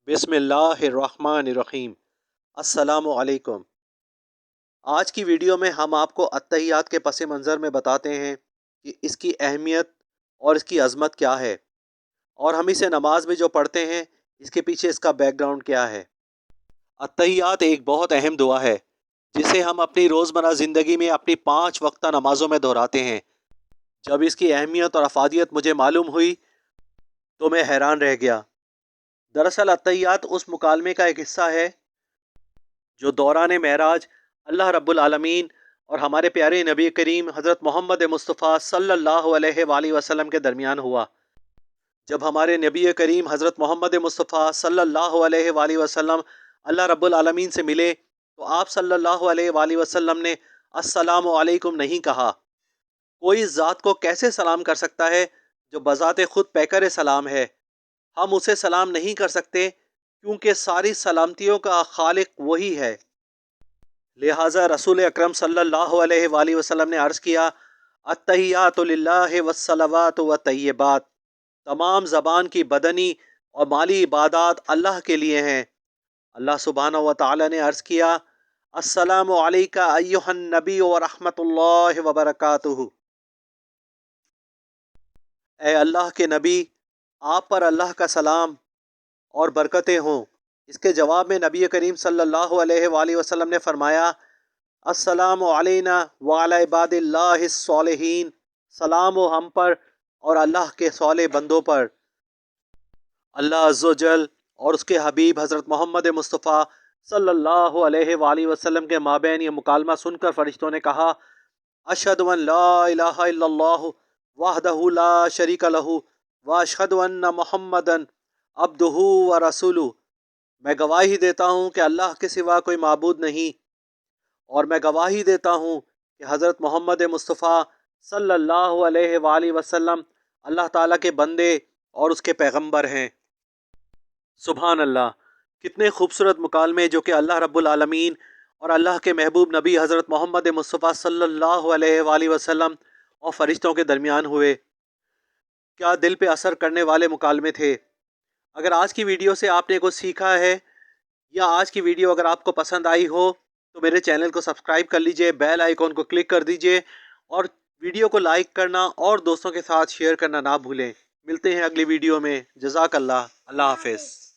बिस्मिल्लाहिर्रहमानिर्रहीम। अस्सलामु अलैकुम। आज की वीडियो में हम आपको अत्तहियात के पस मंज़र में बताते हैं कि इसकी अहमियत और इसकी अज़मत क्या है, और हम इसे नमाज में जो पढ़ते हैं इसके पीछे इसका बैकग्राउंड क्या है। अत्तहियात एक बहुत अहम दुआ है जिसे हम अपनी रोज़मर्रा ज़िंदगी में अपनी 5 वक्ता नमाज़ों में दोहराते हैं। जब इसकी अहमियत और अफादियत मुझे मालूम हुई तो मैं हैरान रह गया। दरअसल अत्तहियात उस मुकालमे का एक हिस्सा है जो दौरान मेराज अल्लाह रब्बुल आलमीन और हमारे प्यारे नबी करीम हज़रत मोहम्मद मुस्तफ़ा सल्लल्लाहु अलैहि वसल्लम के दरमियान हुआ। जब हमारे नबी करीम हज़रत मोहम्मद मुस्तफ़ा सल्लल्लाहु अलैहि वसल्लम अल्लाह रब्बुल आलमीन से मिले तो आप सल्लल्लाहु अलैहि वसल्लम ने अस्सलामु अलैकुम नहीं कहा। कोई इस ज़ात को कैसे सलाम कर सकता है जो बज़ाते खुद पैकर सलाम है। हम उसे सलाम नहीं कर सकते क्योंकि सारी सलामतियों का खालिक वही है। लिहाजा रसूल अकरम सल्लल्लाहु अलैहि वसल्लम ने अर्ज़ किया, अत्तहियातु लिल्लाहि वस्सलवातु वत्तय्यिबात। तमाम ज़बान की बदनी और माली इबादात अल्लाह के लिए हैं। अल्लाह सुब्हानहु व तआला ने अर्ज़ किया, अस्सलामु अलैका अय्युहन नबी व रहमतुल्लाहि व बरकातुहू। ए अल्लाह के नबी, आप पर अल्लाह का सलाम और बरकतें हों। इसके जवाब में नबी करीम सल्लल्लाहु अलैहि वसल्लम ने फरमाया, अस्सलामु अलैना व अला इबादिल्लाहिस सालिहीन। सलाम हो हम पर और अल्लाह के साले बंदों पर। अल्लाह अज़्ज़ व जल और उसके हबीब हज़रत मोहम्मद मुस्तफ़ा सल्लल्लाहु अलैहि वसल्लम के माबैन ये मुकालमा सुनकर फ़रिश्तों ने कहा, अशहदु अन ला इलाहा इल्लल्लाहु वहदहु ला शरीका लहू व अशहदु अन्न मुहम्मदन अब्दुहु व रसूलुहु। मैं गवाही देता हूँ कि अल्लाह के सिवा कोई माबूद नहीं, और मैं गवाही देता हूँ कि हज़रत मोहम्मद मुस्तफ़ा सल्लल्लाहु अलैहि वसल्लम अल्लाह ताला के बंदे और उसके पैगंबर हैं। सुभान अल्लाह। कितने खूबसूरत मुकालमे जो कि अल्लाह रब्बुल आलमीन और अल्लाह के महबूब नबी हज़रत मोहम्मद मुस्तफ़ा सल्लल्लाहु अलैहि वसल्लम और फ़रिश्तों के दरमियान हुए। क्या दिल पे असर करने वाले मुकालमे थे। अगर आज की वीडियो से आपने कुछ सीखा है या आज की वीडियो अगर आपको पसंद आई हो तो मेरे चैनल को सब्सक्राइब कर लीजिए, बेल आइकॉन को क्लिक कर दीजिए और वीडियो को लाइक करना और दोस्तों के साथ शेयर करना ना भूलें। मिलते हैं अगली वीडियो में। जज़ाकल्लाह। अल्लाह हाफ़िज़।